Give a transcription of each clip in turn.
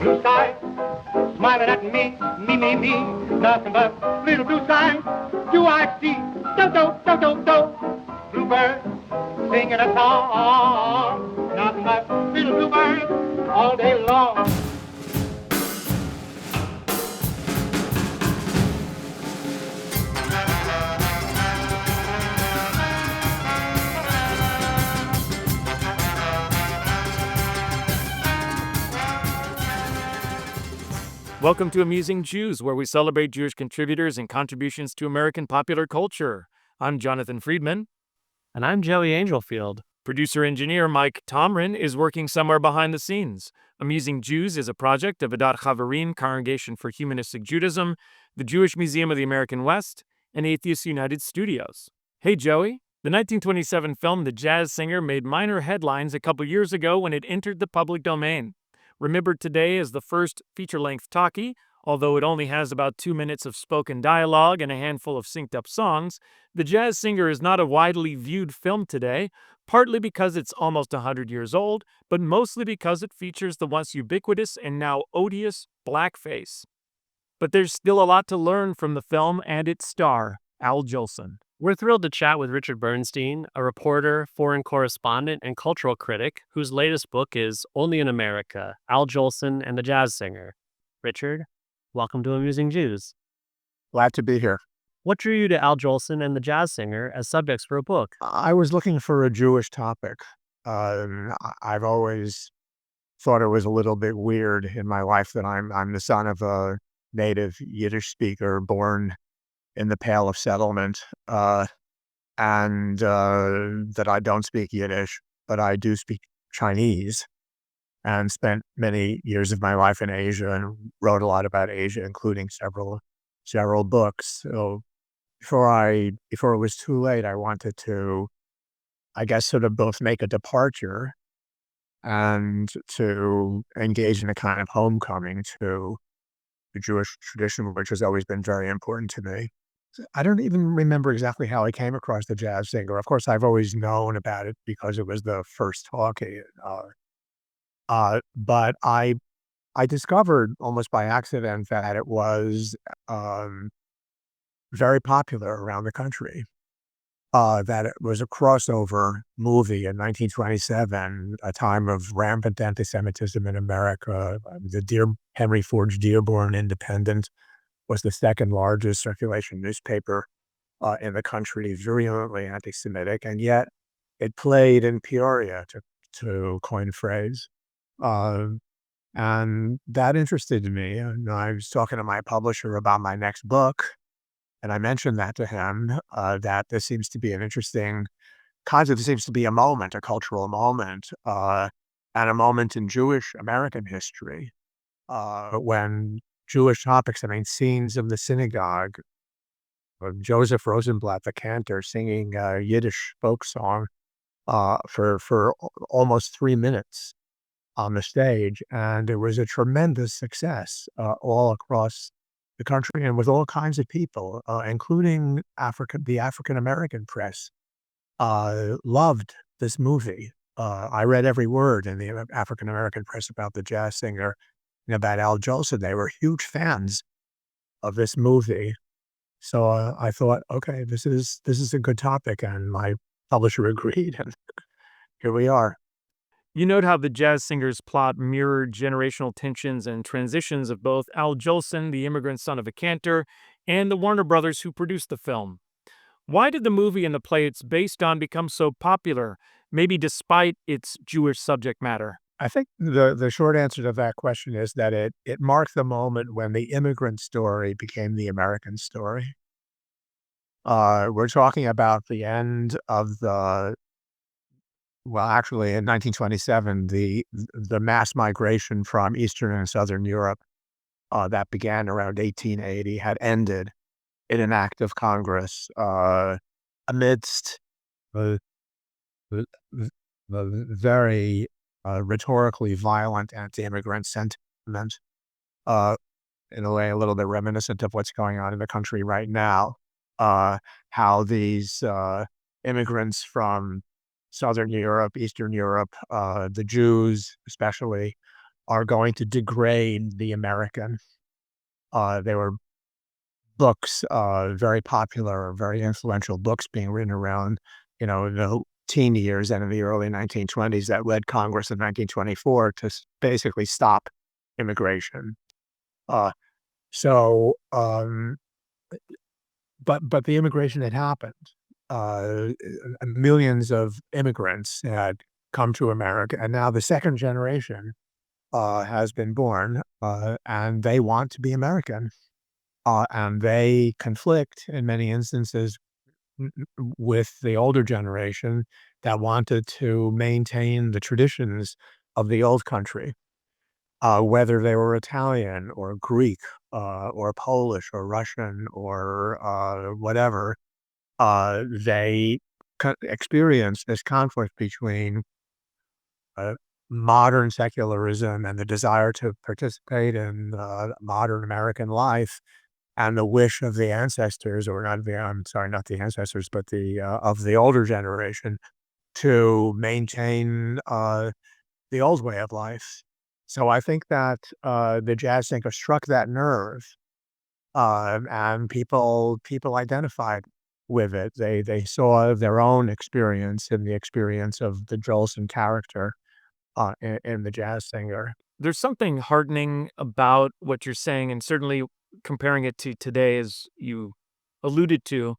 blue sky, smiling at me, nothing but little blue sky. Do I see, do, bluebird singing a song, nothing but little bluebird all day long. Welcome to Amusing Jews, where we celebrate Jewish contributors and contributions to American popular culture. I'm Jonathan Friedmann. And I'm Joey Angelfield. Producer-engineer Mike Tomren is working somewhere behind the scenes. Amusing Jews is a project of Adat Chaverim, Congregation for Humanistic Judaism, the Jewish Museum of the American West, and Atheists United Studios. Hey, Joey. The 1927 film The Jazz Singer made minor headlines a couple years ago when it entered the public domain. Remembered today as the first feature-length talkie, although it only has about 2 minutes of spoken dialogue and a handful of synced-up songs, The Jazz Singer is not a widely viewed film today, partly because it's almost 100 years old, but mostly because it features the once ubiquitous and now odious blackface. But there's still a lot to learn from the film and its star, Al Jolson. We're thrilled to chat with Richard Bernstein, a reporter, foreign correspondent, and cultural critic whose latest book is Only in America, Al Jolson and the Jazz Singer. Richard, welcome to Amusing Jews. Glad to be here. What drew you to Al Jolson and the Jazz Singer as subjects for a book? I was looking for a Jewish topic. I've always thought it was a little bit weird in my life that I'm the son of a native Yiddish speaker born in the Pale of Settlement, and that I don't speak Yiddish, but I do speak Chinese, and spent many years of my life in Asia and wrote a lot about Asia, including several books. So before it was too late, I wanted to, I guess, sort of both make a departure and to engage in a kind of homecoming to the Jewish tradition, which has always been very important to me. I don't even remember exactly how I came across the Jazz Singer. Of course, I've always known about it because it was the first talkie. But I discovered almost by accident that it was very popular around the country. That it was a crossover movie in 1927, a time of rampant anti-Semitism in America. The Henry Ford's Dearborn Independent was the second largest circulation newspaper in the country, virulently anti-Semitic, and yet it played in Peoria, to coin a phrase. And that interested me. And I was talking to my publisher about my next book, and I mentioned that to him, that this seems to be an interesting concept. This seems to be a moment, a cultural moment, and a moment in Jewish American history when Jewish topics, scenes of the synagogue, Joseph Rosenblatt, the cantor, singing a Yiddish folk song for almost 3 minutes on the stage. And it was a tremendous success all across the country and with all kinds of people, including the African-American press, loved this movie. I read every word in the African-American press about the Jazz Singer and about Al Jolson. They were huge fans of this movie. So I thought, okay, this is a good topic, and my publisher agreed, and here we are. You note how the Jazz Singer's plot mirrored generational tensions and transitions of both Al Jolson, the immigrant son of a cantor, and the Warner Brothers who produced the film. Why did the movie and the play it's based on become so popular, maybe despite its Jewish subject matter? I think the short answer to that question is that it marked the moment when the immigrant story became the American story. We're talking about the end of actually in 1927, the mass migration from Eastern and Southern Europe that began around 1880 had ended in an act of Congress amidst the very rhetorically violent anti-immigrant sentiment, in a way a little bit reminiscent of what's going on in the country right now, how these immigrants from Southern Europe, Eastern Europe, the Jews especially, are going to degrade the American. There were books, very popular, very influential books being written around, the teen years and in the early 1920s that led Congress in 1924 to basically stop immigration. Uh, so, but the immigration had happened. Millions of immigrants had come to America, and now the second generation has been born, and they want to be American, and they conflict in many instances with the older generation that wanted to maintain the traditions of the old country, whether they were Italian or Greek, or Polish or Russian or whatever. They experienced this conflict between uh, modern secularism and the desire to participate in modern American life, and the wish of the ancestors, or not the, I'm sorry, not the ancestors, but the of the older generation to maintain the old way of life. So I think that the jazz singer struck that nerve, and people identified with it. They saw their own experience in the experience of the Jolson character in the jazz singer. There's something heartening about what you're saying, and certainly comparing it to today, as you alluded to,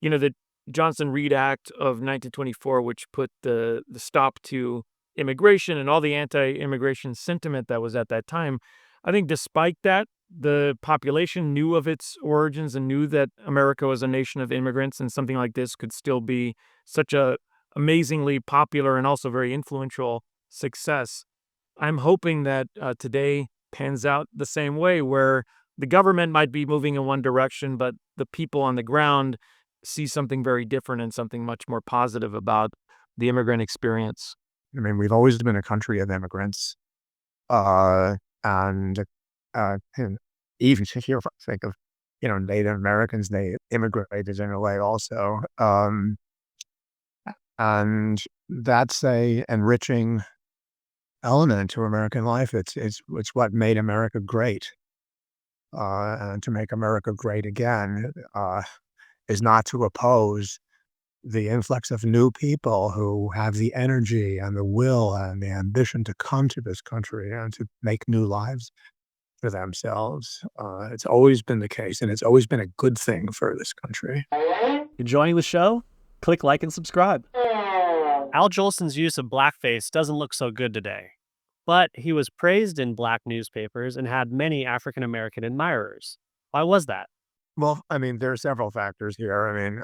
the Johnson Reed Act of 1924, which put the stop to immigration and all the anti-immigration sentiment that was at that time. I think despite that, the population knew of its origins and knew that America was a nation of immigrants, and something like this could still be such a amazingly popular and also very influential success. I'm hoping that today pans out the same way, where the government might be moving in one direction, but the people on the ground see something very different and something much more positive about the immigrant experience. I mean, we've always been a country of immigrants, and and even if you think of Native Americans, they immigrated in a way also, and that's a enriching element to American life. It's what made America great, and to make America great again is not to oppose the influx of new people who have the energy and the will and the ambition to come to this country and to make new lives for themselves. It's always been the case, and it's always been a good thing for this country. Enjoying the show? Click like and subscribe. Al Jolson's use of blackface doesn't look so good today, but he was praised in black newspapers and had many African American admirers. Why was that? Well, I mean, there are several factors here. I mean,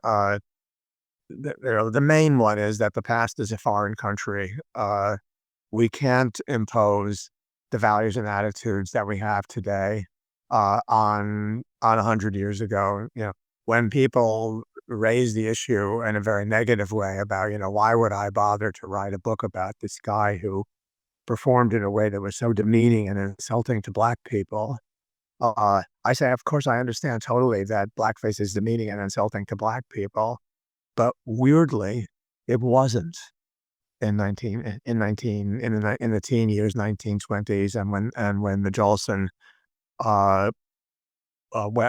the main one is that the past is a foreign country. We can't impose the values and attitudes that we have today on 100 years ago. When people raise the issue in a very negative way about, why would I bother to write a book about this guy who performed in a way that was so demeaning and insulting to black people? I say, of course, I understand totally that blackface is demeaning and insulting to black people, but weirdly, it wasn't in the teen years, 1920s, and when the Jolson,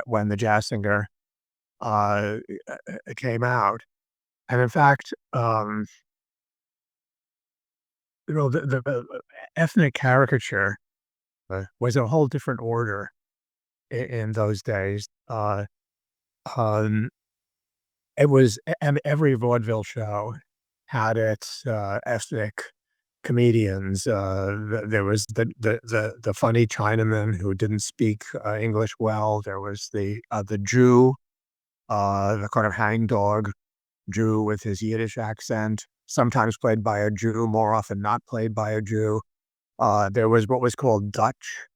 when the jazz singer came out. And in fact, the ethnic caricature was a whole different order in those days. It was, and every vaudeville show had its ethnic comedians. There was the funny Chinaman who didn't speak English well. There was the Jew, the kind of hangdog Jew with his Yiddish accent, sometimes played by a Jew, more often not played by a Jew. There was what was called Dutch,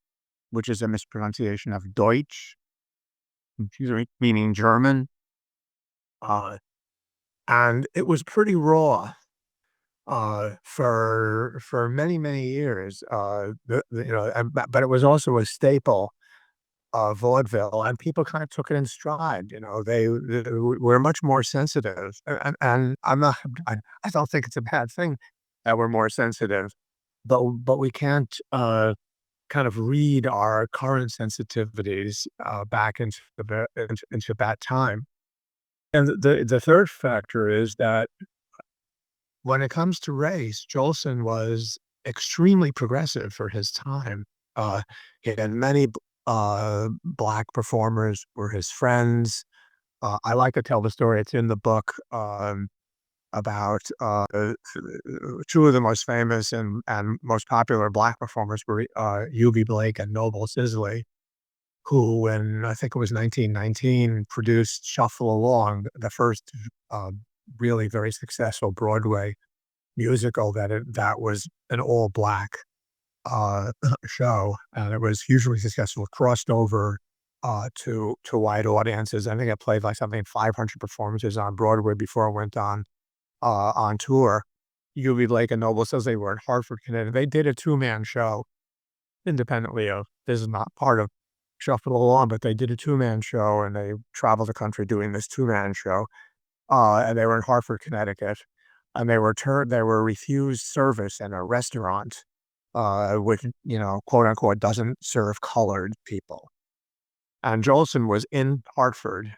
which is a mispronunciation of Deutsch, meaning German. And it was pretty raw for many, many years. But it was also a staple of vaudeville, and people kind of took it in stride. They were much more sensitive, and I don't think it's a bad thing that we're more sensitive, but we can't kind of read our current sensitivities back into that time. And the third factor is that when it comes to race, Jolson was extremely progressive for his time. He had many black performers were his friends. I like to tell the story. It's in the book about two of the most famous and most popular black performers were U.B. Blake and Noble Sisley, who, in I think it was 1919, produced Shuffle Along, the first really very successful Broadway musical that was an all black show, and it was hugely successful. It crossed over to wide audiences. I think it played like something 500 performances on Broadway before it went on tour. U.B. Blake and Noble says they were in Hartford, Connecticut. They did a two-man show independently of, this is not part of Shuffle Along, but they did a two-man show, and they traveled the country doing this two-man show. And they were in Hartford, Connecticut, and they were refused service in a restaurant, which, quote unquote, doesn't serve colored people. And Jolson was in Hartford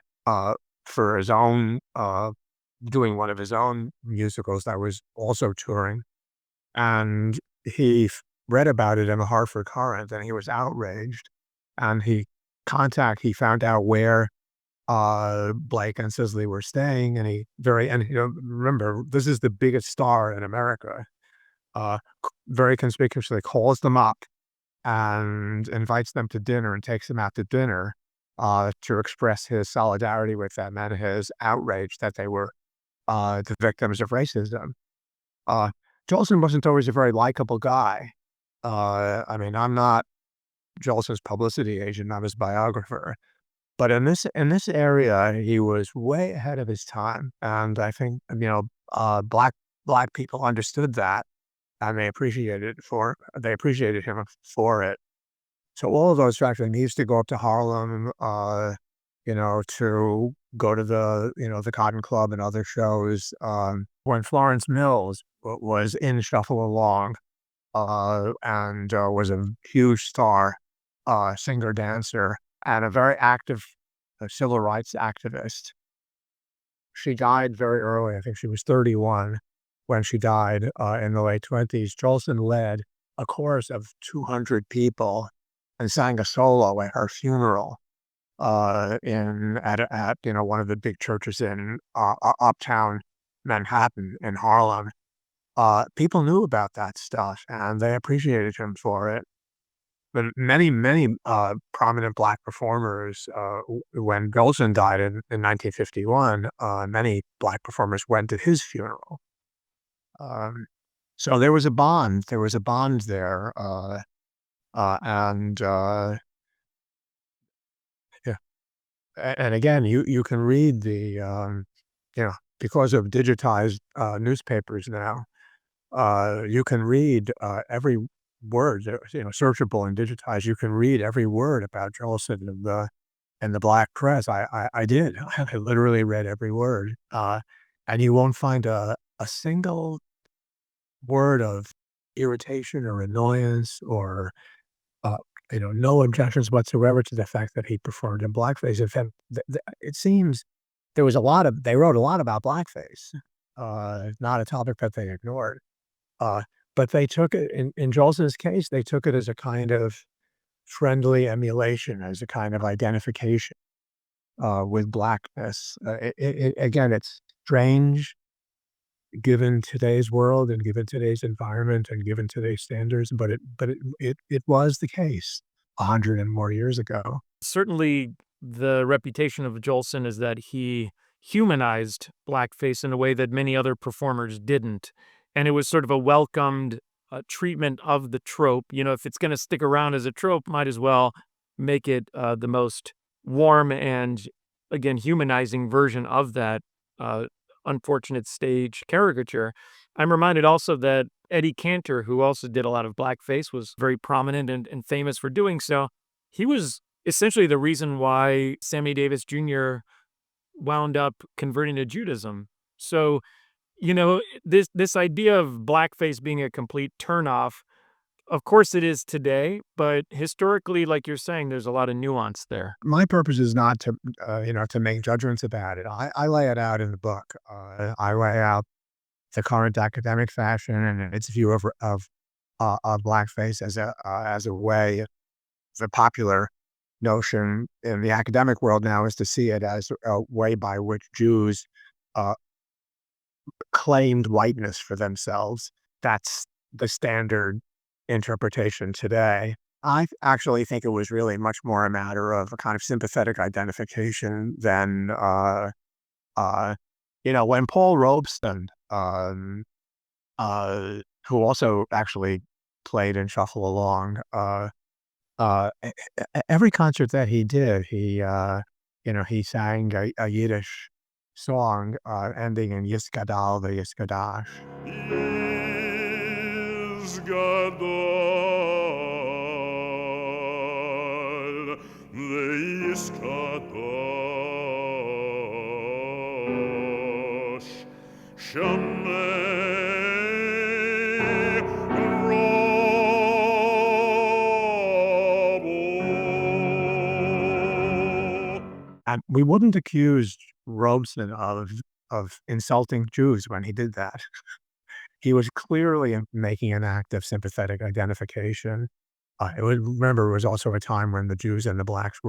for his own, doing one of his own musicals that was also touring. And he read about it in the Hartford Courant, and he was outraged. And he found out where Blake and Sisley were staying, and remember, this is the biggest star in America. Very conspicuously calls them up and invites them to dinner and takes them out to dinner to express his solidarity with them and his outrage that they were the victims of racism. Jolson wasn't always a very likable guy. I'm not Jolson's publicity agent, I'm his biographer. But in this area, he was way ahead of his time, and I think black people understood that, and they appreciated him for it. So all of those factors. He used to go up to Harlem, to go to the Cotton Club and other shows. When Florence Mills was in Shuffle Along, and was a huge star, singer, dancer, and a very active civil rights activist. She died very early. I think she was 31 when she died in the late 20s. Jolson led a chorus of 200 people and sang a solo at her funeral at one of the big churches in uptown Manhattan in Harlem. People knew about that stuff, and they appreciated him for it. But many prominent black performers, when Jolson died in 1951, many black performers went to his funeral. So there was a bond. There was a bond there, and yeah. And again, you can read because of digitized newspapers now, you can read every word, searchable and digitized. You can read every word about Jolson in the black press. I did. I literally read every word, and you won't find a single word of irritation or annoyance or no objections whatsoever to the fact that he performed in blackface. In fact, it seems they wrote a lot about blackface, not a topic that they ignored. But they took it, in Jolson's case, they took it as a kind of friendly emulation, as a kind of identification with blackness. Again, it's strange given today's world and given today's environment and given today's standards, but it was the case 100 and more years ago. Certainly, the reputation of Jolson is that he humanized blackface in a way that many other performers didn't. And it was sort of a welcomed treatment of the trope. If it's going to stick around as a trope, might as well make it the most warm and, again, humanizing version of that unfortunate stage caricature. I'm reminded also that Eddie Cantor, who also did a lot of blackface, was very prominent and famous for doing so. He was essentially the reason why Sammy Davis Jr. wound up converting to Judaism. So, this idea of blackface being a complete turnoff, Of course it is today, but historically, like you're saying, there's a lot of nuance there. My purpose is not to, to make judgments about it. I lay it out in the book. I lay out the current academic fashion and its view of blackface as a way, the popular notion in the academic world now is to see it as a way by which Jews uh, claimed whiteness for themselves. That's the standard interpretation today. I actually think it was really much more a matter of a kind of sympathetic identification than, uh, when Paul Robeson, who also actually played in Shuffle Along, every concert that he did, he sang a Yiddish song ending in Yiskadal the Yiskadash. Gadol ve'yiskadosh shamei rabo. And we wouldn't accuse Robeson of insulting Jews when he did that. He was clearly making an act of sympathetic identification. Remember, it was also a time when the Jews and the blacks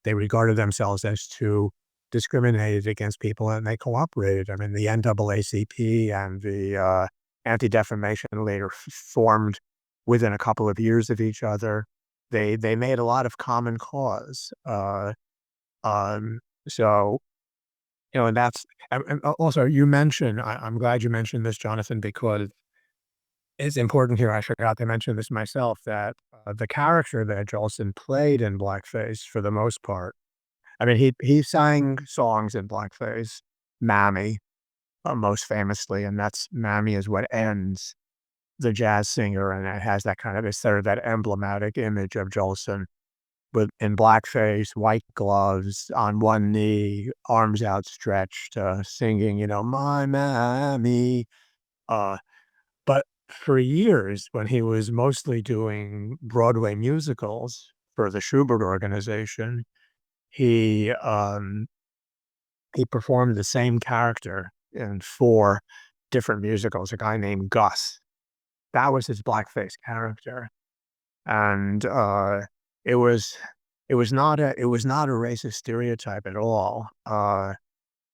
they regarded themselves as too discriminated against people, and they cooperated. I mean, the NAACP and the Anti-Defamation League formed within a couple of years of each other. They made a lot of common cause. So, and that's, and also you mentioned, I'm glad you mentioned this, Jonathan, because it's important here. I forgot to mention this myself, that the character that Jolson played in blackface, for the most part, I mean, he sang songs in blackface, Mammy, most famously, and Mammy is what ends The Jazz Singer, and it has that kind of, it's sort of that emblematic image of Jolson in blackface, white gloves, on one knee, arms outstretched, singing, my Mammy. But for years, when he was mostly doing Broadway musicals for the Schubert organization, he performed the same character in 4 different musicals, a guy named Gus. That was his blackface character. And it was not a racist stereotype at all.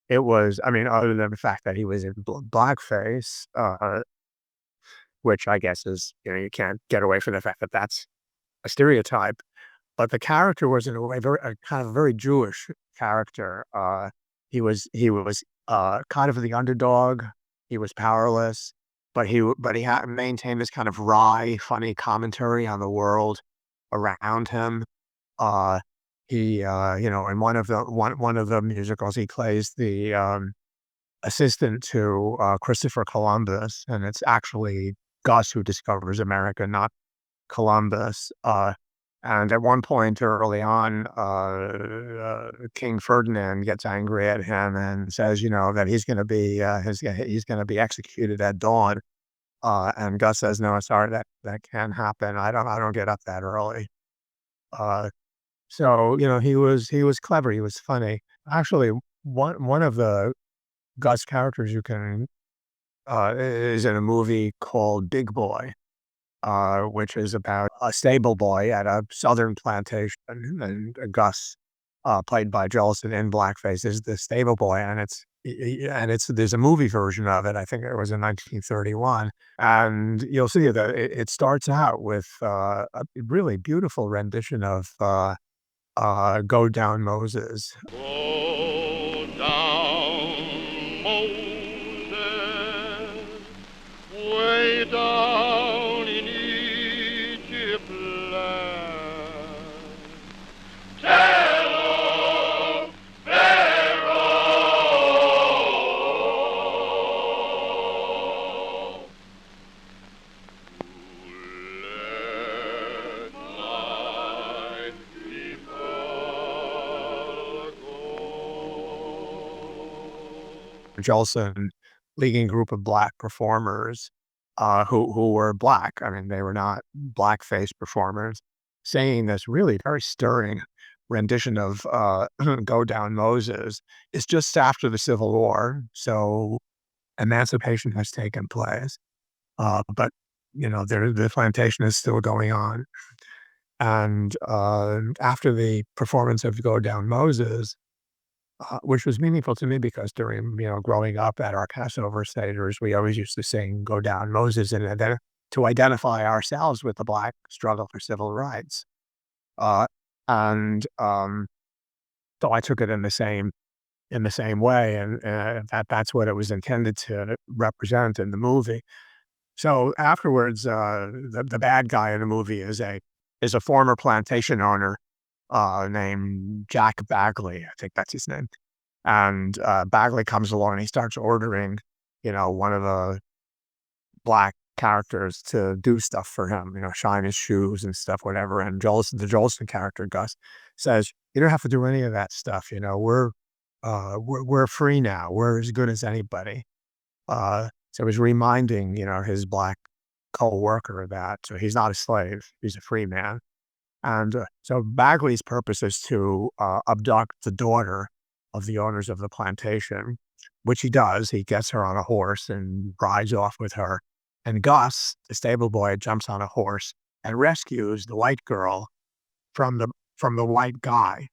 It was, I mean, other than the fact that he was in blackface, which I guess is, you can't get away from the fact that that's a stereotype. But the character was in a way kind of a very Jewish character. He was kind of the underdog. He was powerless, but he maintained this kind of wry, funny commentary on the world around him. In one of the musicals, he plays the assistant to Christopher Columbus, and it's actually Gus who discovers America, not Columbus. And at one point early on, King Ferdinand gets angry at him and says, that he's going to be executed at dawn. And Gus says, "No, sorry, that can't happen. I don't get up that early." So he was clever. He was funny. Actually, one of the Gus characters you can is in a movie called Big Boy, which is about a stable boy at a southern plantation, and Gus, played by Jolson in blackface, is the stable boy, and there's a movie version of it. I think it was in 1931, and you'll see that it starts out with a really beautiful rendition of "Go Down Moses." Go down, Moses, way down in Egypt land. Tell of Pharaoh to let my people go. Jolson leading a group of black performers who were black. I mean, they were not blackface performers, saying this really very stirring rendition of Go Down Moses. It's just after the Civil War, so emancipation has taken place. But, the plantation is still going on. And after the performance of Go Down Moses, which was meaningful to me because during, growing up at our Passover Seders, we always used to sing Go Down Moses to identify ourselves with the Black struggle for civil rights. Uh, and so I took it in the same way, and that's what it was intended to represent in the movie. So afterwards, the bad guy in the movie is a former plantation owner named Jack Bagley. I think that's his name. And Bagley comes along and he starts ordering, one of the black characters to do stuff for him, shine his shoes and stuff, whatever. And the Jolson character, Gus, says, "You don't have to do any of that stuff. We're free now. We're as good as anybody." So he's reminding, his black co-worker of that. So he's not a slave. He's a free man. And so Bagley's purpose is to abduct the daughter of the owners of the plantation, which he does. He gets her on a horse and rides off with her. And Gus, the stable boy, jumps on a horse and rescues the white girl from the white guy.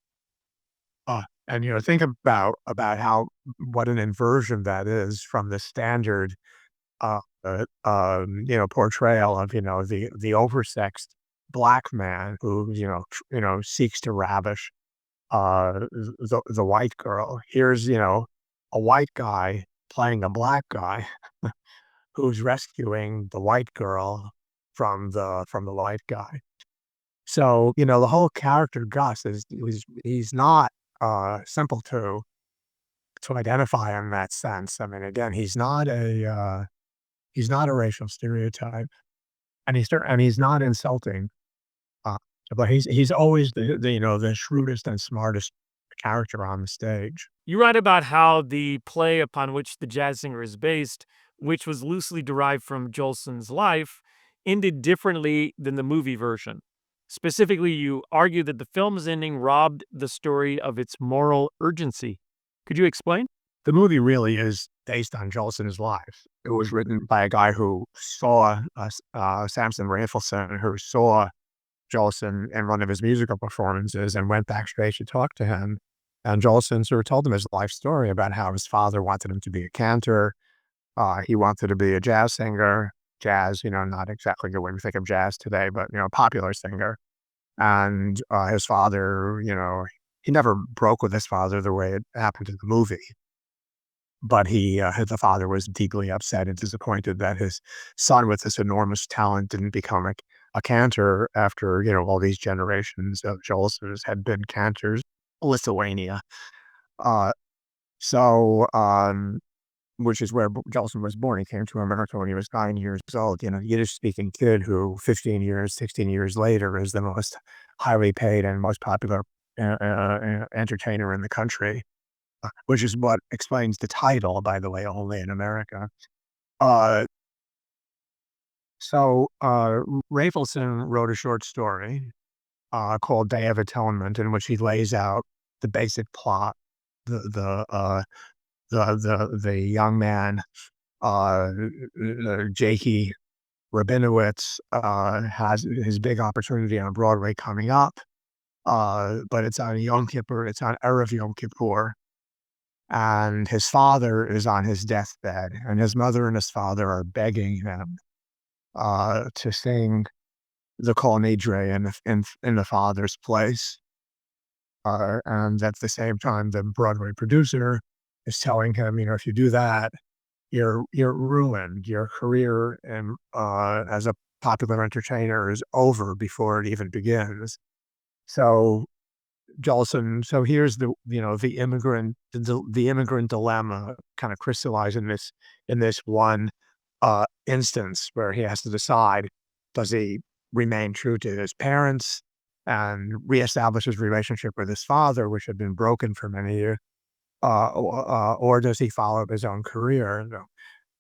And think about what an inversion that is from the standard portrayal of the oversexed black man who seeks to ravish the white girl. Here's a white guy playing a black guy who's rescuing the white girl from the white guy. So the whole character Gus he's not simple to identify in that sense. I mean, again, he's not a racial stereotype, and he's not insulting. But he's always the shrewdest and smartest character on the stage. You write about how the play upon which The Jazz Singer is based, which was loosely derived from Jolson's life, ended differently than the movie version. Specifically, you argue that the film's ending robbed the story of its moral urgency. Could you explain? The movie really is based on Jolson's life. It was written by a guy who saw Samson Rafelson, who saw Jolson in one of his musical performances and went backstage to talk to him. And Jolson sort of told him his life story about how his father wanted him to be a cantor. He wanted to be a jazz singer. Jazz, not exactly the way we think of jazz today, but, popular singer. And his father, he never broke with his father the way it happened in the movie. But the father was deeply upset and disappointed that his son with this enormous talent didn't become a cantor after, all these generations of Jolsons had been cantors. Lithuania. Which is where Jolson was born. He came to America when he was 9 years old. Yiddish-speaking kid who 16 years later is the most highly paid and most popular entertainer in the country, which is what explains the title, by the way, only in America. Rafelson wrote a short story called Day of Atonement, in which he lays out the basic plot. The young man, Jakey Rabinowitz, has his big opportunity on Broadway coming up, but it's on Yom Kippur. It's on Erev Yom Kippur, and his father is on his deathbed, and his mother and his father are begging him to sing the Kol Nidre in the father's place. And at the same time, the Broadway producer is telling him, if you do that, you're ruined. Your career as a popular entertainer is over before it even begins. So Jolson, here's the immigrant dilemma kind of crystallized in this one instance where he has to decide: does he remain true to his parents and reestablish his relationship with his father, which had been broken for many years, or does he follow his own career?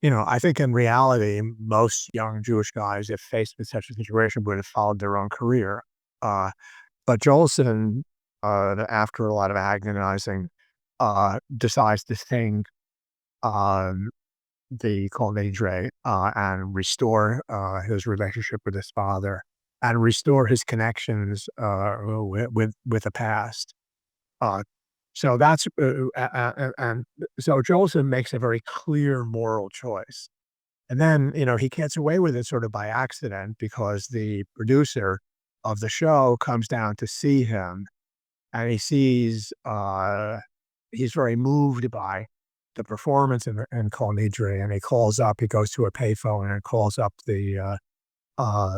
I think in reality, most young Jewish guys, if faced with such a situation, would have followed their own career. Uh, but Jolson, after a lot of agonizing, decides to sing um, the Kol Nidre and restore his relationship with his father and restore his connections with the past. Uh, so that's and so Jolson makes a very clear moral choice. And then, he gets away with it sort of by accident because the producer of the show comes down to see him and he sees, he's very moved by the performance in Kol Nidre, and he goes to a payphone and calls up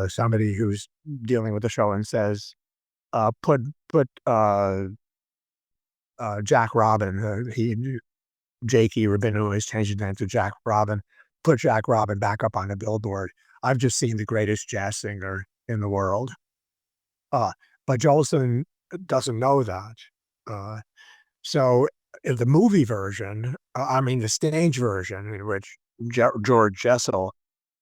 somebody who's dealing with the show and says, put Jack Robin, Jakey Rabinu has changed his name to Jack Robin. Put Jack Robin back up on the billboard. I've just seen the greatest jazz singer in the world. Uh, but Jolson doesn't know that. Uh, so in the movie version, the stage version in which George Jessel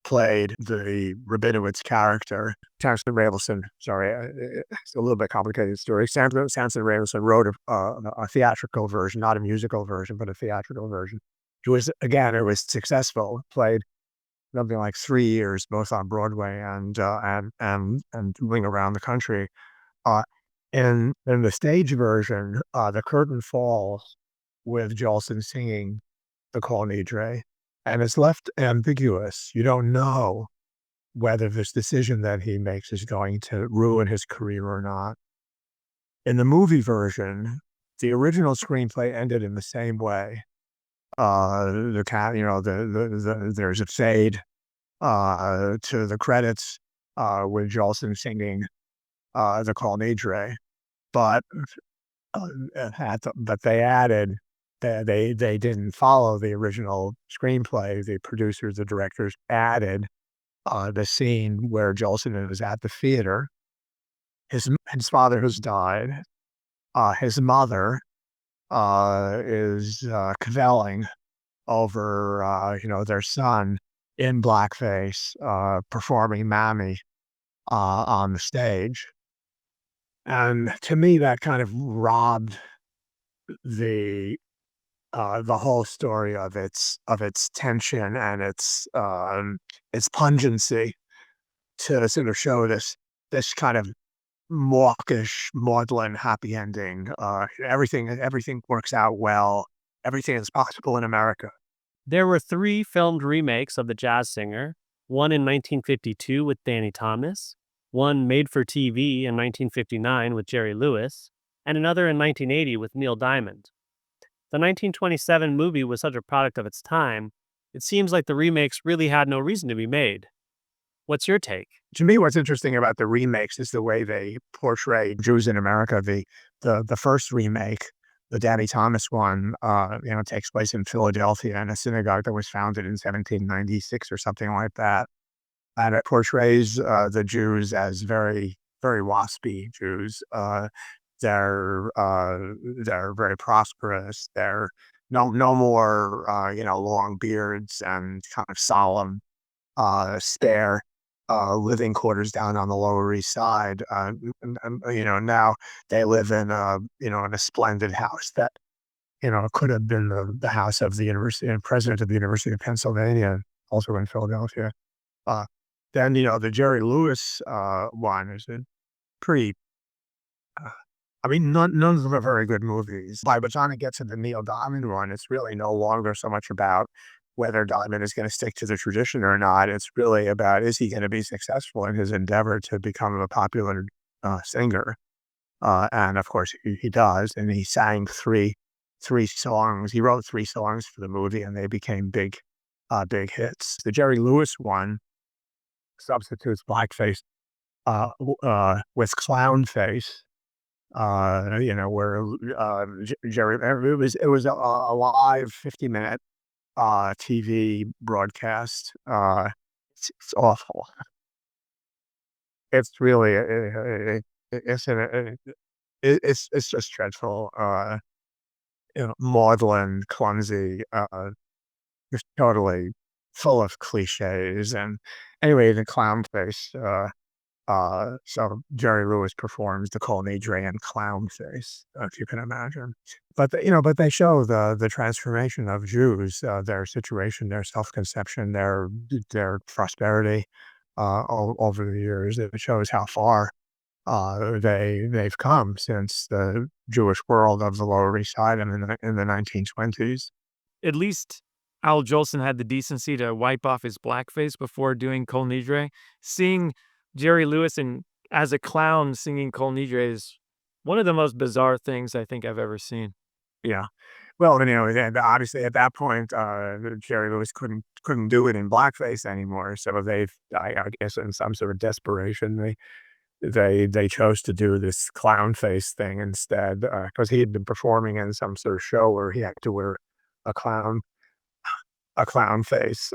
played the Rabinowitz character, Samson Ravelson, sorry, it's a little bit complicated story. Samson Ravelson wrote a theatrical version, not a musical version, but a theatrical version. It was successful, played something like 3 years, both on Broadway and touring around the country. Uh, in the stage version, the curtain falls with Jolson singing the Kol Nidre, and it's left ambiguous. You don't know whether this decision that he makes is going to ruin his career or not. In the movie version, the original screenplay ended in the same way. There's a fade to the credits with Jolson singing the Kol Nidre, but they added they didn't follow the original screenplay. The producers, the directors added the scene where Jolson is at the theater. His father has died. His mother is cavelling over their son in blackface, performing Mammy on the stage. And to me, that kind of robbed the whole story of its tension and its pungency to sort of show this kind of mawkish, maudlin happy ending. Everything works out well. Everything is possible in America. There were 3 filmed remakes of The Jazz Singer, one in 1952 with Danny Thomas, one made for TV in 1959 with Jerry Lewis, and another in 1980 with Neil Diamond. The 1927 movie was such a product of its time, it seems like the remakes really had no reason to be made. What's your take? To me, what's interesting about the remakes is the way they portray Jews in America. The first remake, the Danny Thomas one, takes place in Philadelphia in a synagogue that was founded in 1796 or something like that. And it portrays the Jews as very, very waspy Jews. They're very prosperous. They're no more long beards and kind of solemn, spare living quarters down on the Lower East Side. Now they live in in a splendid house that could have been the house of the university and president of the University of Pennsylvania, also in Philadelphia. Uh, then the Jerry Lewis one is a pretty. None of them are very good movies. By the time it gets to the Neil Diamond one, it's really no longer so much about whether Diamond is going to stick to the tradition or not. It's really about, is he going to be successful in his endeavor to become a popular singer? And of course, he does. And he sang three songs. He wrote 3 songs for the movie, and they became big hits. The Jerry Lewis one substitutes blackface with clown face. Where Jerry, it was a live 50-minute TV broadcast. It's awful. It's really it's just dreadful. Maudlin, clumsy, just totally full of cliches. And anyway, the clown face. So Jerry Lewis performs the Colney Drain clown face, if you can imagine. But they show the transformation of Jews, their situation, their self-conception, their prosperity, over the years. It shows how far they've come since the Jewish world of the Lower East Side in the 1920s. At least Al Jolson had the decency to wipe off his blackface before doing Kol Nidre. Seeing Jerry Lewis as a clown singing Kol Nidre is one of the most bizarre things I think I've ever seen. Yeah. Well, and obviously at that point, Jerry Lewis couldn't do it in blackface anymore. So I guess, in some sort of desperation, they chose to do this clown face thing instead, because he had been performing in some sort of show where he had to wear a clown a clown face.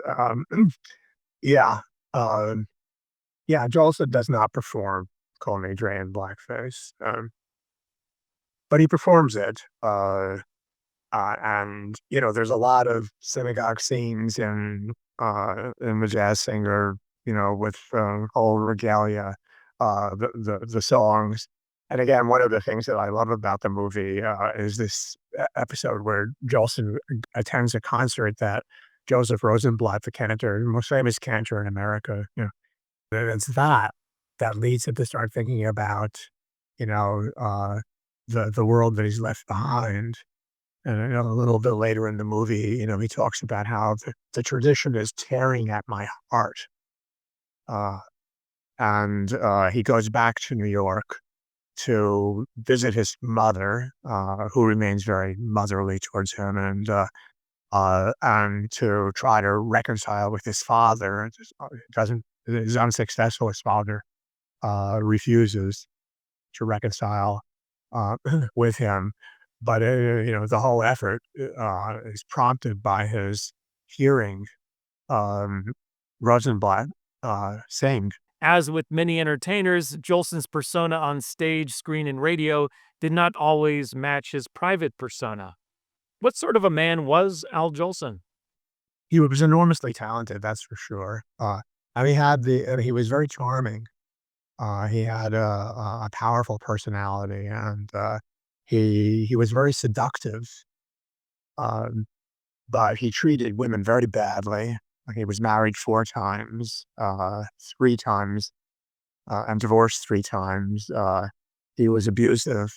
Yeah, yeah. Jolson does not perform Call Me Dre in blackface, but he performs it. And there's a lot of synagogue scenes in the Jazz Singer, with whole regalia, the songs. And again, one of the things that I love about the movie is this episode where Jolson attends a concert that Joseph Rosenblatt, the cantor, the most famous cantor in America, and it's that leads him to start thinking about, you know, uh, the world that he's left behind. And a little bit later in the movie, he talks about how the tradition is tearing at my heart. Uh, and he goes back to New York to visit his mother, who remains very motherly towards him, and to try to reconcile with his father. It just, doesn't is unsuccessful. His father refuses to reconcile uh, with him. But the whole effort is prompted by his hearing um, Rosenblatt sing. As with many entertainers, Jolson's persona on stage, screen, and radio did not always match his private persona. What sort of a man was Al Jolson? He was enormously talented, that's for sure. And he was very charming. He had a powerful personality, and he was very seductive. Um, but he treated women very badly. He was married 4 times, 3 times, and divorced 3 times. He was abusive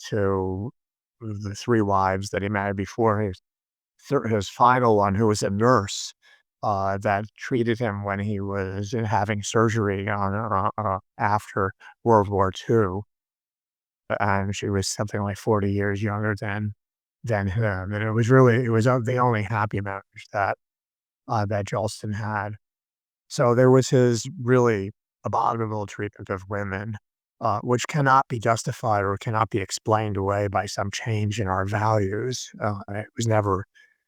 to the 3 wives that he married before his final one, who was a nurse, that treated him when he was having surgery after World War II, and she was something like 40 years younger than him, and it was the only happy marriage that Jolson had. So there was his really abominable treatment of women, which cannot be justified or cannot be explained away by some change in our values. It was never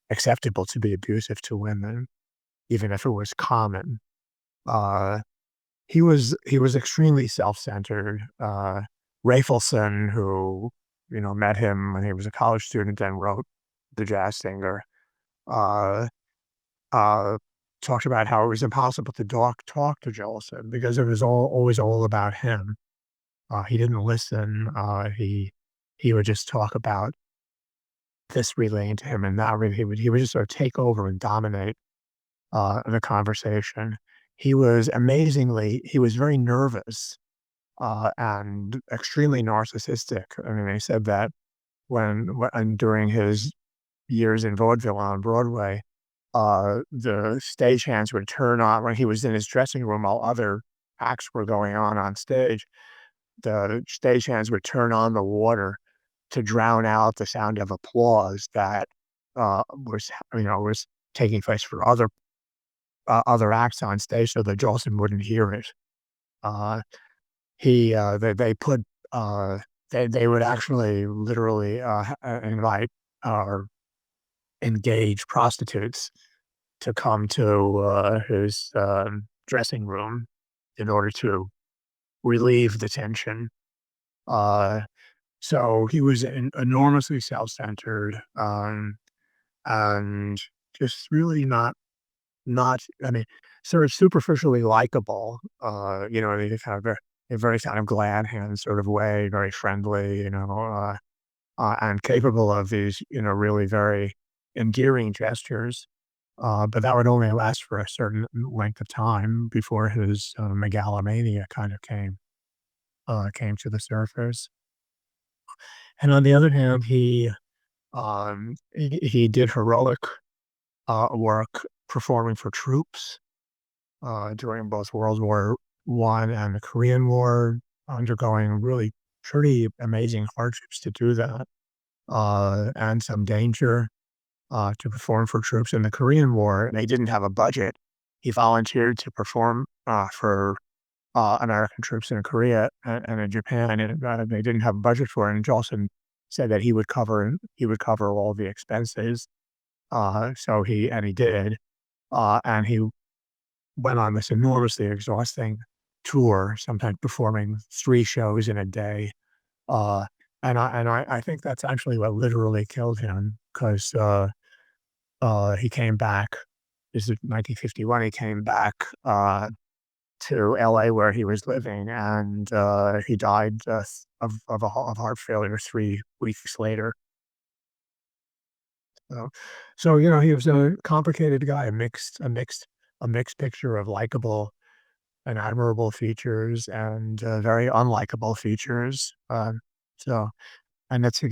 acceptable to be abusive to women, even if it was common. Uh, he was extremely self-centered. Rafelson, who met him when he was a college student and wrote The Jazz Singer, uh, uh, talked about how it was impossible to talk to Jolson because it was always all about him. He didn't listen. He would just talk about this relating to him and that. He would just sort of take over and dominate the conversation. He was very nervous and extremely narcissistic. I mean, they said that during his years in vaudeville on Broadway, the stagehands would turn on when he was in his dressing room while other acts were going on stage. The stagehands would turn on the water to drown out the sound of applause that was taking place for other acts on stage, so that Jolson wouldn't hear it. Uh, they put they would actually literally invite or engage prostitutes to come to his dressing room in order to relieve the tension. Uh, so he was enormously self-centered, and just really not, I mean, sort of superficially likable, in a kind of a very kind of glad hand sort of way, very friendly, and capable of these, really very endearing gestures. But that would only last for a certain length of time before his megalomania kind of came to the surface. And on the other hand, he did heroic work performing for troops during both World War One and the Korean War, undergoing really pretty amazing hardships to do that, and some danger to perform for troops in the Korean War. And they didn't have a budget. He volunteered to perform for American troops in Korea and in Japan, and they didn't have a budget for it. And Jolson said that he would cover all the expenses. He did, and he went on this enormously exhausting tour, sometimes performing 3 shows in a day. Uh, and I think that's actually what literally killed him, 'cause, he came back. This is 1951. He came back, to LA where he was living, and, he died, of heart failure 3 weeks later. So he was a complicated guy, a mixed picture of likable and admirable features and, very unlikable features. So and it's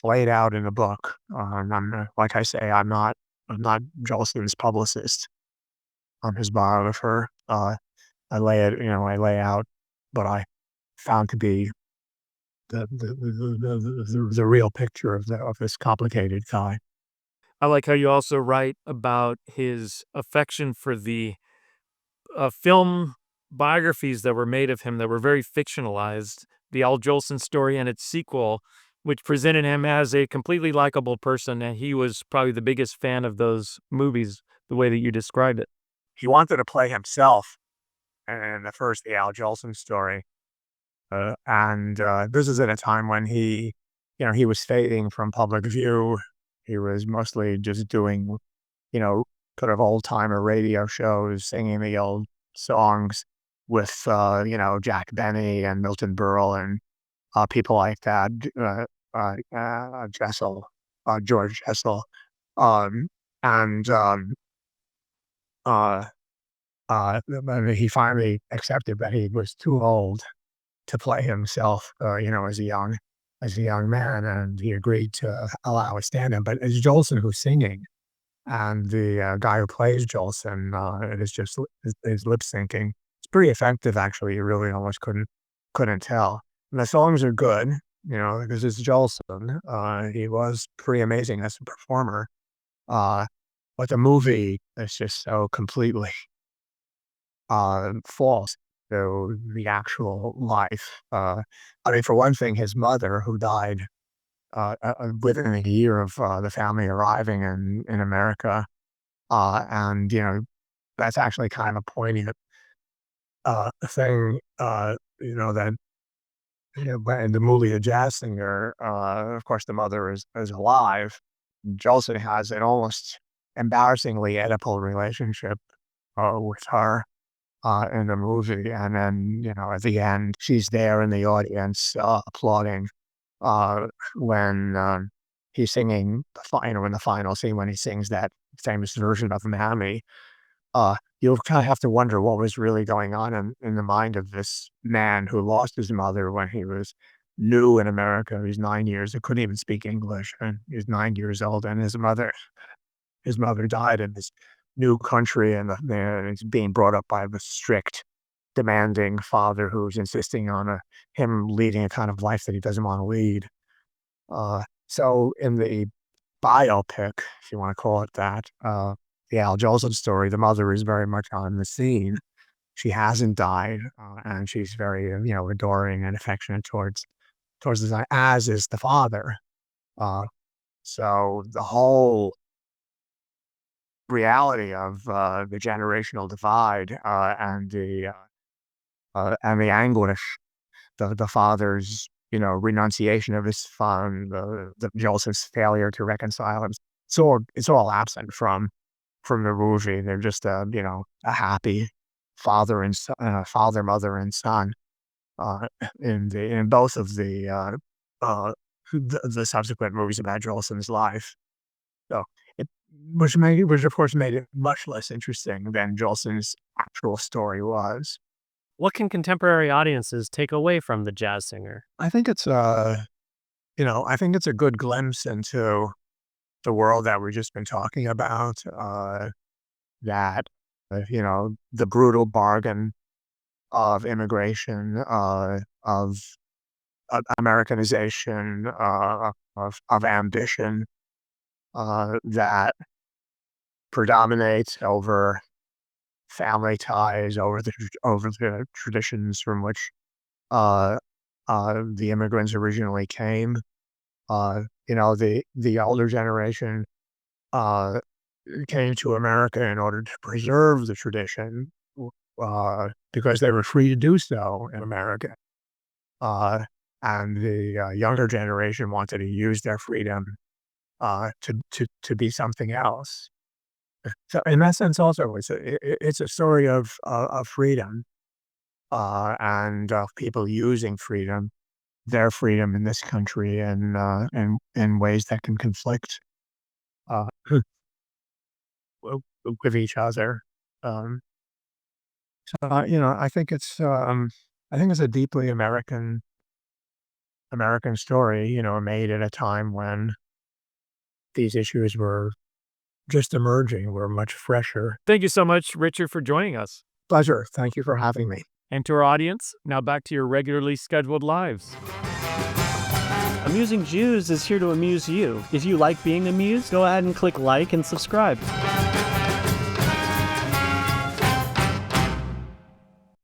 laid out in the book. Like I say, I'm not Jolson's publicist. I'm his biographer. I lay out what I found to be the real picture of this complicated guy. I like how you also write about his affection for the film biographies that were made of him that were very fictionalized, the Al Jolson story and its sequel, which presented him as a completely likable person, and he was probably the biggest fan of those movies, the way that you described it. He wanted to play himself in the Al Jolson story. And this is at a time when he was fading from public view. He was mostly just doing, sort of old timer radio shows, singing the old songs with, Jack Benny and Milton Berle and people like that, George Jessel. Um, and uh, I mean, he finally accepted that he was too old to play himself, as a young man, and he agreed to allow a stand-in. But it's Jolson who's singing, and the guy who plays Jolson, it is just is lip syncing. It's pretty effective, actually. You really almost couldn't tell. And the songs are good, because it's Jolson. He was pretty amazing as a performer. Uh, but the movie is just so completely false to the actual life. I mean, for one thing, his mother, who died within a year of the family arriving in America, and that's actually kind of a poignant thing. That in the movie The Jazz Singer, of course, the mother is alive. Jolson has an almost embarrassingly Oedipal relationship with her in the movie, and then at the end, she's there in the audience applauding when he's singing in the final scene when he sings that famous version of Mammy. You'll kind of have to wonder what was really going on in the mind of this man who lost his mother when he was new in America. He's 9 years. He couldn't even speak English, and he's 9 years old, and his mother died in this new country, and he's being brought up by the strict, demanding father who's insisting on him leading a kind of life that he doesn't want to lead. So in the biopic, if you want to call it that, the Al Jolson story, the mother is very much on the scene. She hasn't died, and she's very, adoring and affectionate towards the son, as is the father. So the whole reality of the generational divide and the anguish, the father's renunciation of his son, the Jolson's failure to reconcile him. It's all absent from from the movie. They're just a happy father and father, mother, and son in both of the subsequent movies about Jolson's life. So which of course made it much less interesting than Jolson's actual story was. What can contemporary audiences take away from The Jazz Singer? I think it's I think it's a good glimpse into the world that we've just been talking about. That the brutal bargain of immigration, of Americanization, of ambition, that predominates over family ties, over the traditions from which the immigrants originally came. The older generation came to America in order to preserve the tradition, because they were free to do so in America. And the younger generation wanted to use their freedom to be something else. So in that sense, also, it's a story of freedom, and people using their freedom in this country, and in ways that can conflict with each other. I think it's a deeply American story, made at a time when these issues were just emerging, were much fresher. Thank you so much, Richard, for joining us. Pleasure. Thank you for having me. And to our audience, now back to your regularly scheduled lives. Amusing Jews is here to amuse you. If you like being amused, go ahead and click like and subscribe.